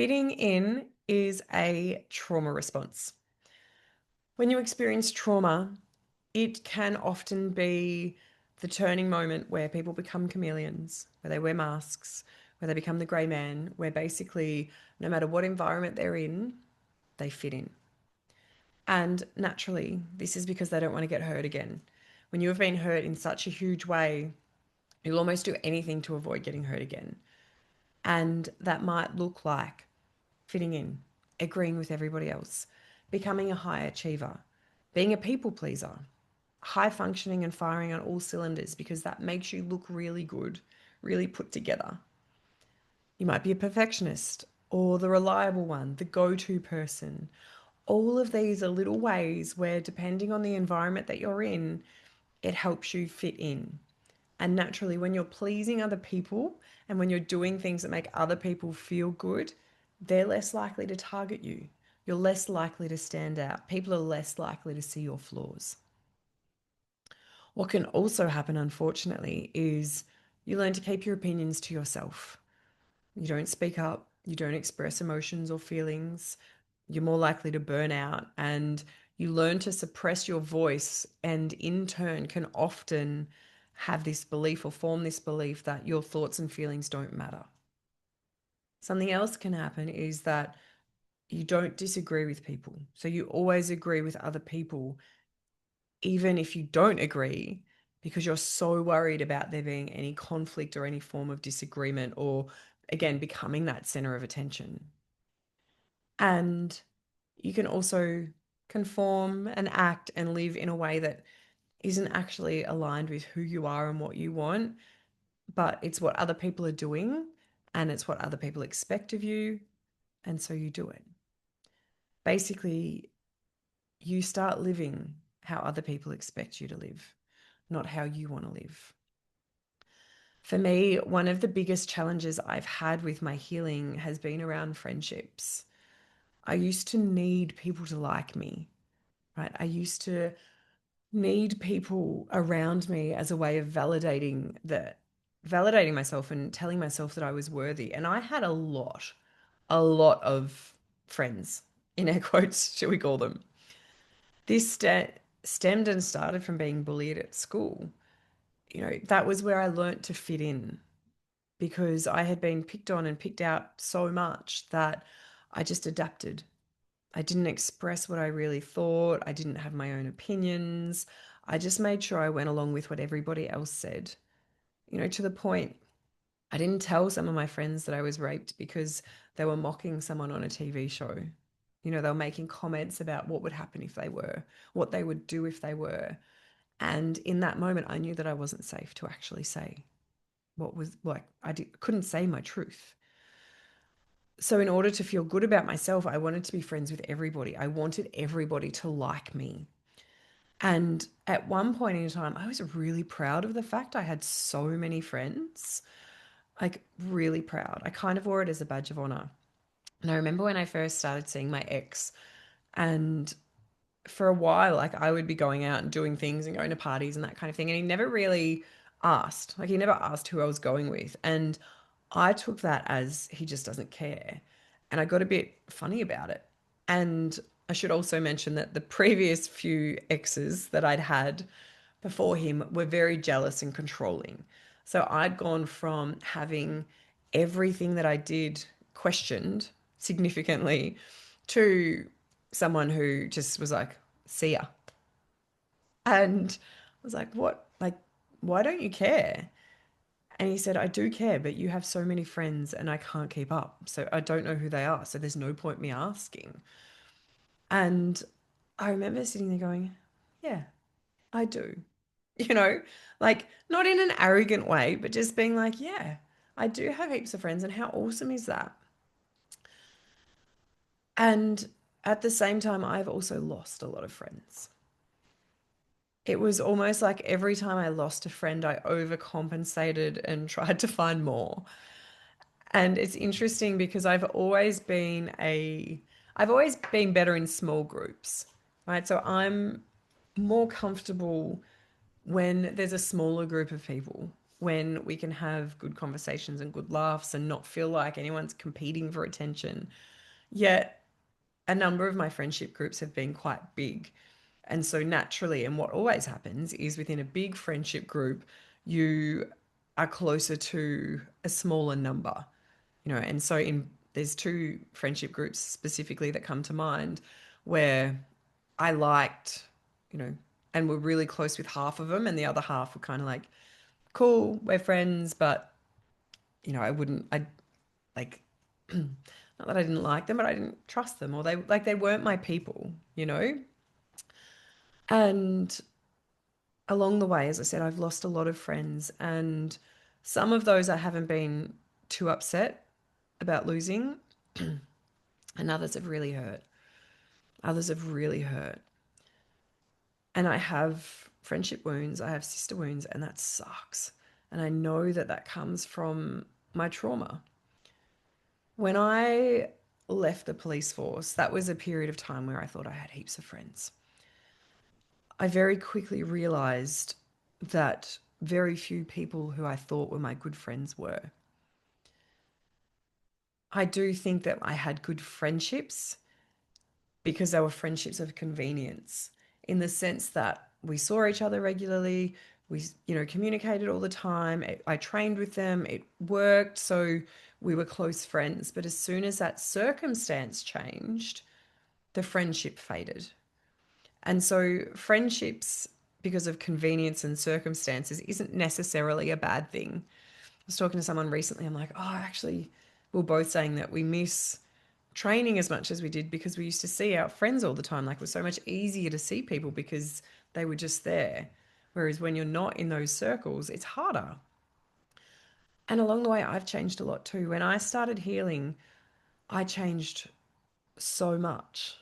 Fitting in is a trauma response. When you experience trauma, it can often be the turning moment where people become chameleons, where they wear masks, where they become the grey man, where basically, no matter what environment they're in, they fit in. And naturally, this is because they don't want to get hurt again. When you have been hurt in such a huge way, you'll almost do anything to avoid getting hurt again. And that might look like fitting in, agreeing with everybody else, becoming a high achiever, being a people pleaser, high functioning and firing on all cylinders because that makes you look really good, really put together. You might be a perfectionist or the reliable one, the go to person. All of these are little ways where, depending on the environment that you're in, it helps you fit in. And naturally, when you're pleasing other people and when you're doing things that make other people feel good, they're less likely to target you. You're less likely to stand out. People are less likely to see your flaws. What can also happen, unfortunately, is you learn to keep your opinions to yourself. You don't speak up, you don't express emotions or feelings. You're more likely to burn out, and you learn to suppress your voice, and in turn, can often have this belief or form this belief that your thoughts and feelings don't matter. Something else can happen is that you don't disagree with people. So you always agree with other people, even if you don't agree, because you're so worried about there being any conflict or any form of disagreement, or again, becoming that center of attention. And you can also conform and act and live in a way that isn't actually aligned with who you are and what you want, but it's what other people are doing and it's what other people expect of you. And so you do it. Basically, you start living how other people expect you to live, not how you want to live. For me, one of the biggest challenges I've had with my healing has been around friendships. I used to need people to like me, right? I used to need people around me as a way of validating myself and telling myself that I was worthy. And I had a lot of friends, in air quotes, shall we call them. This stemmed and started from being bullied at school. That was where I learnt to fit in because I had been picked on and picked out so much that I just adapted. I didn't express what I really thought. I didn't have my own opinions. I just made sure I went along with what everybody else said, to the point I didn't tell some of my friends that I was raped because they were mocking someone on a TV show. They were making comments about what would happen if they were, what they would do if they were. And in that moment, I knew that I wasn't safe to actually say what was like, couldn't say my truth. So, in order to feel good about myself, I wanted to be friends with everybody. I wanted everybody to like me. And at one point in time, I was really proud of the fact I had so many friends, like, really proud. I kind of wore it as a badge of honor. And I remember when I first started seeing my ex, and for a while, like, I would be going out and doing things and going to parties and that kind of thing. And he never really asked, like, he never asked who I was going with. And I took that as he just doesn't care. And I got a bit funny about it. And I should also mention that the previous few exes that I'd had before him were very jealous and controlling. So I'd gone from having everything that I did questioned significantly to someone who just was like, see ya. And I was like, what? Like, why don't you care? And he said, I do care, but you have so many friends and I can't keep up. So I don't know who they are. So there's no point me asking. And I remember sitting there going, yeah, I do. You know, like, not in an arrogant way, but just being like, yeah, I do have heaps of friends. And how awesome is that? And at the same time, I've also lost a lot of friends. It was almost like every time I lost a friend, I overcompensated and tried to find more. And it's interesting because I've always been better in small groups, right? So I'm more comfortable when there's a smaller group of people. when we can have good conversations and good laughs and not feel like anyone's competing for attention. Yet, a number of my friendship groups have been quite big. And so, naturally, and what always happens is within a big friendship group, you are closer to a smaller number, and so there's two friendship groups specifically that come to mind where I liked, you know, and were really close with half of them, and the other half were kind of like, cool, we're friends, but I like, not that I didn't like them, but I didn't trust them, or they weren't my people. And along the way, as I said, I've lost a lot of friends, and some of those I haven't been too upset about losing, and others have really hurt. Others have really hurt. And I have friendship wounds, I have sister wounds, and that sucks. And I know that that comes from my trauma. When I left the police force, that was a period of time where I thought I had heaps of friends. I very quickly realized that very few people who I thought were my good friends were. I do think that I had good friendships because they were friendships of convenience in the sense that we saw each other regularly, we communicated all the time. I trained with them, it worked, so we were close friends. But as soon as that circumstance changed, the friendship faded. And so friendships, because of convenience and circumstances, isn't necessarily a bad thing. I was talking to someone recently. I'm like, oh, actually, we're both saying that we miss training as much as we did because we used to see our friends all the time. Like, it was so much easier to see people because they were just there. Whereas when you're not in those circles, it's harder. And along the way, I've changed a lot too. When I started healing, I changed so much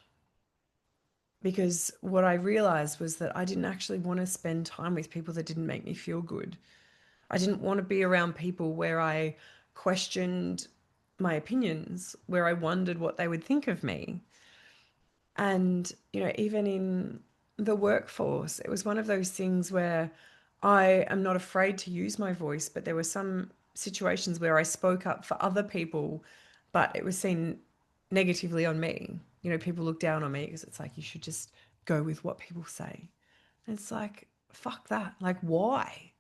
because what I realized was that I didn't actually want to spend time with people that didn't make me feel good. I didn't want to be around people where I questioned my opinions, where I wondered what they would think of me. And, even in the workforce, it was one of those things where I am not afraid to use my voice, but there were some situations where I spoke up for other people, but it was seen negatively on me. People look down on me because it's like, you should just go with what people say. And it's like, fuck that. Like, why?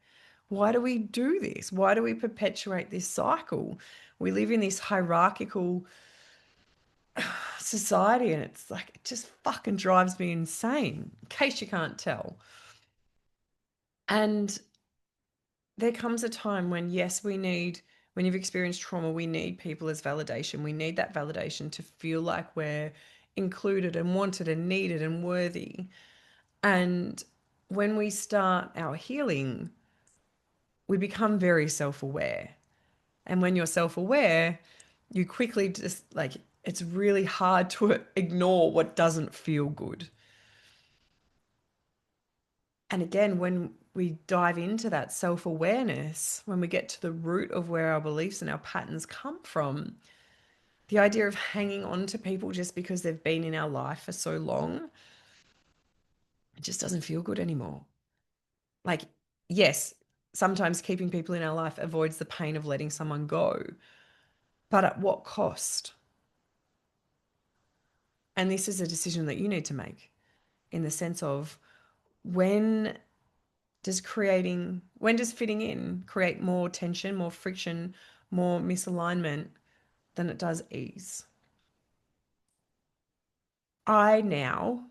Why do we do this? Why do we perpetuate this cycle? We live in this hierarchical society, and it's like, it just fucking drives me insane, in case you can't tell. And there comes a time when, yes, when you've experienced trauma, we need people as validation. We need that validation to feel like we're included and wanted and needed and worthy. And when we start our healing, we become very self aware. And when you're self aware, you quickly just like, it's really hard to ignore what doesn't feel good. And again, when we dive into that self awareness, when we get to the root of where our beliefs and our patterns come from, the idea of hanging on to people just because they've been in our life for so long, it just doesn't feel good anymore. Like, yes, sometimes keeping people in our life avoids the pain of letting someone go, but at what cost? And this is a decision that you need to make in the sense of, when when does fitting in create more tension, more friction, more misalignment than it does ease? I now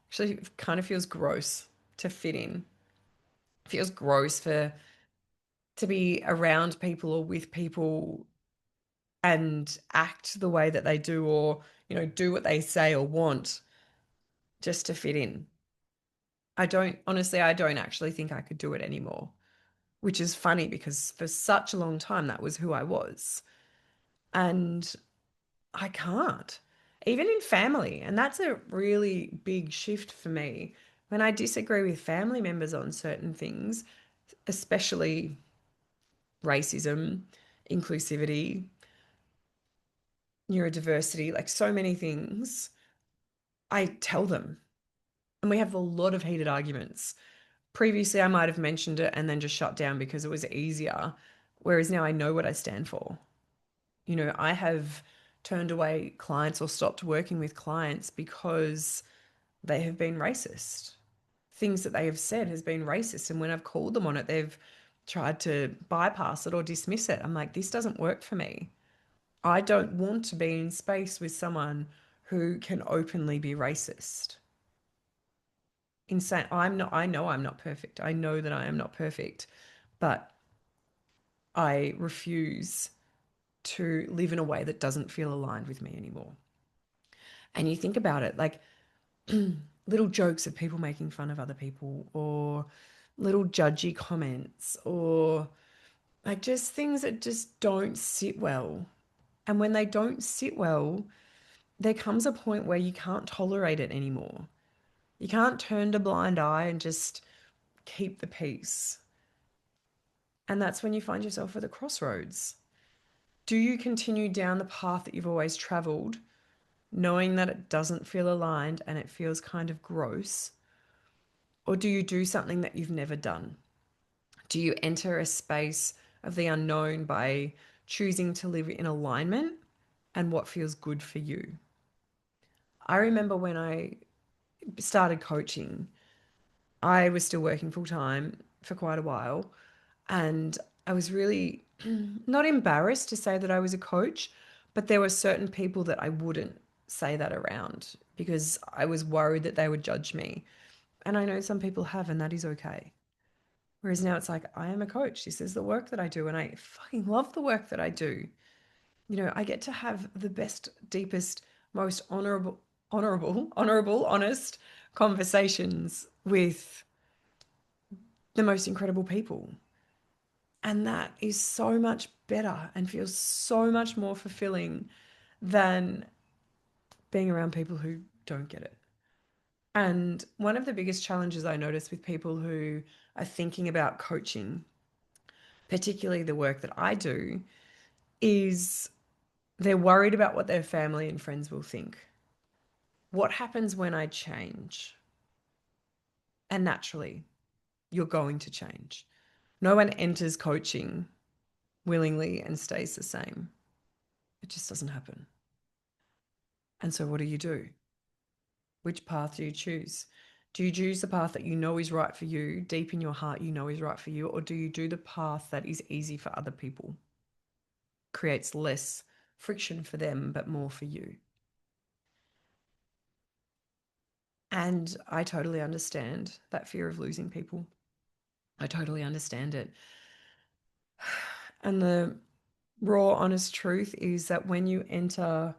actually, it kind of feels gross to fit in. It feels gross to be around people or with people and act the way that they do, or do what they say or want just to fit in. I don't actually think I could do it anymore, which is funny because for such a long time that was who I was. And I can't, even in family. And that's a really big shift for me. When I disagree with family members on certain things, especially racism, inclusivity, neurodiversity, like so many things, I tell them. And we have a lot of heated arguments. Previously, I might have mentioned it and then just shut down because it was easier. Whereas now I know what I stand for. I have turned away clients or stopped working with clients because they have been racist. Things that they have said has been racist. And when I've called them on it, they've tried to bypass it or dismiss it. I'm like, this doesn't work for me. I don't want to be in space with someone who can openly be racist. Insane. I know I'm not perfect. I know that I am not perfect, but I refuse to live in a way that doesn't feel aligned with me anymore. And you think about it, like little jokes of people making fun of other people, or little judgy comments, or like just things that just don't sit well. And when they don't sit well, there comes a point where you can't tolerate it anymore. You can't turn a blind eye and just keep the peace. And that's when you find yourself at the crossroads. Do you continue down the path that you've always traveled, knowing that it doesn't feel aligned and it feels kind of gross? Or do you do something that you've never done? Do you enter a space of the unknown by choosing to live in alignment and what feels good for you? I remember when I started coaching, I was still working full time for quite a while. And I was really not embarrassed to say that I was a coach, but there were certain people that I wouldn't say that around because I was worried that they would judge me. And I know some people have, and that is okay. Whereas now it's like, I am a coach. This is the work that I do, and I fucking love the work that I do. I get to have the best, deepest, most honorable, honest conversations with the most incredible people. And that is so much better and feels so much more fulfilling than being around people who don't get it. And one of the biggest challenges I notice with people who are thinking about coaching, particularly the work that I do, is they're worried about what their family and friends will think. What happens when I change? And naturally, you're going to change. No one enters coaching willingly and stays the same. It just doesn't happen. And so, what do? Which path do you choose? Do you choose the path that you know is right for you, deep in your heart, you know is right for you, or do you do the path that is easy for other people, creates less friction for them, but more for you? And I totally understand that fear of losing people. I totally understand it. And the raw, honest truth is that when you enter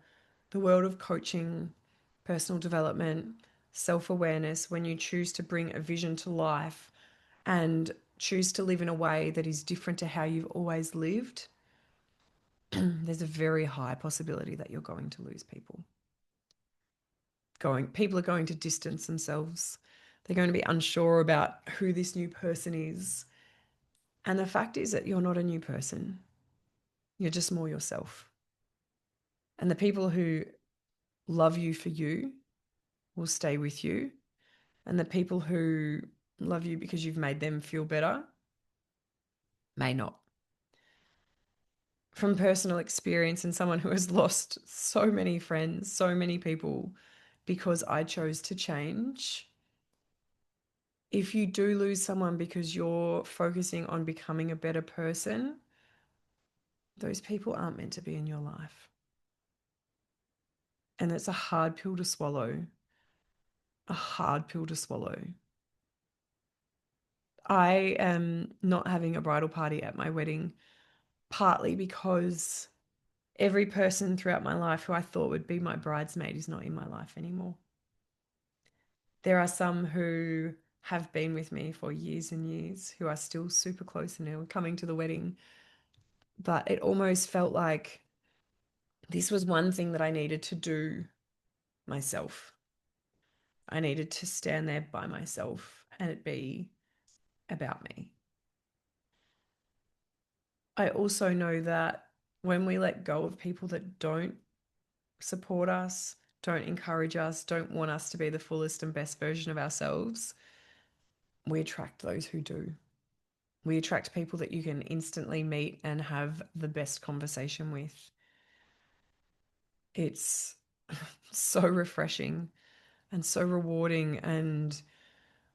the world of coaching, personal development, self awareness, when you choose to bring a vision to life and choose to live in a way that is different to how you've always lived, there's a very high possibility that you're going to lose people. People are going to distance themselves. They're going to be unsure about who this new person is. And the fact is that you're not a new person. You're just more yourself. And the people who love you for you will stay with you. And the people who love you because you've made them feel better may not. From personal experience and someone who has lost so many friends, so many people because I chose to change. If you do lose someone because you're focusing on becoming a better person, those people aren't meant to be in your life. And it's a hard pill to swallow. A hard pill to swallow. I am not having a bridal party at my wedding, partly because every person throughout my life who I thought would be my bridesmaid is not in my life anymore. There are some who have been with me for years and years who are still super close and are coming to the wedding. But it almost felt like this was one thing that I needed to do myself. I needed to stand there by myself and it be about me. I also know that when we let go of people that don't support us, don't encourage us, don't want us to be the fullest and best version of ourselves, we attract those who do. We attract people that you can instantly meet and have the best conversation with. It's so refreshing and so rewarding, and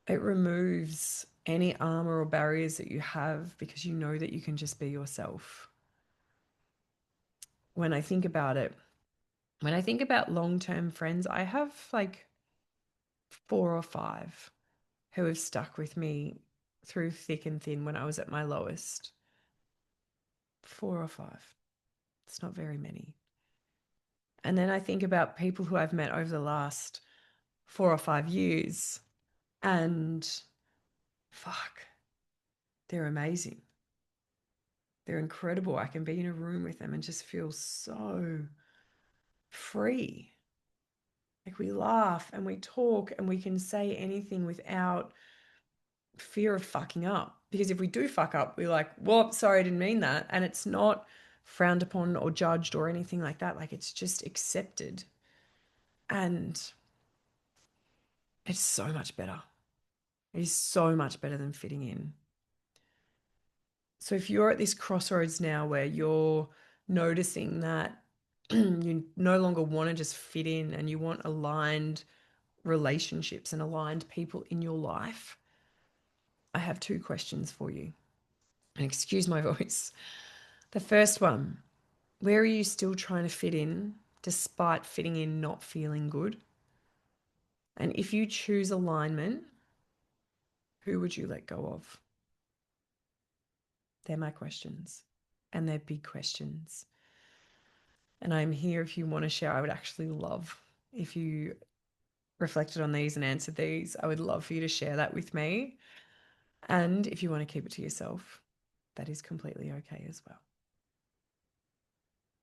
it removes any armor or barriers that you have because you know that you can just be yourself. When I think about it, when I think about long term friends, I have like four or five who have stuck with me through thick and thin when I was at my lowest. Four or five. It's not very many. And then I think about people who I've met over the last 4 or 5 years, and fuck, they're amazing. They're incredible. I can be in a room with them and just feel so free. Like we laugh and we talk and we can say anything without fear of fucking up. Because if we do fuck up, we're like, well, sorry, I didn't mean that. And it's not frowned upon or judged or anything like that. Like it's just accepted. And it's so much better. It is so much better than fitting in. So if you're at this crossroads now where you're noticing that you no longer want to just fit in and you want aligned relationships and aligned people in your life, I have two questions for you. And excuse my voice. The first one, where are you still trying to fit in despite fitting in not feeling good? And if you choose alignment, who would you let go of? They're my questions. And they're big questions. And I'm here if you want to share. I would actually love if you reflected on these and answered these. I would love for you to share that with me. And if you want to keep it to yourself, that is completely okay as well.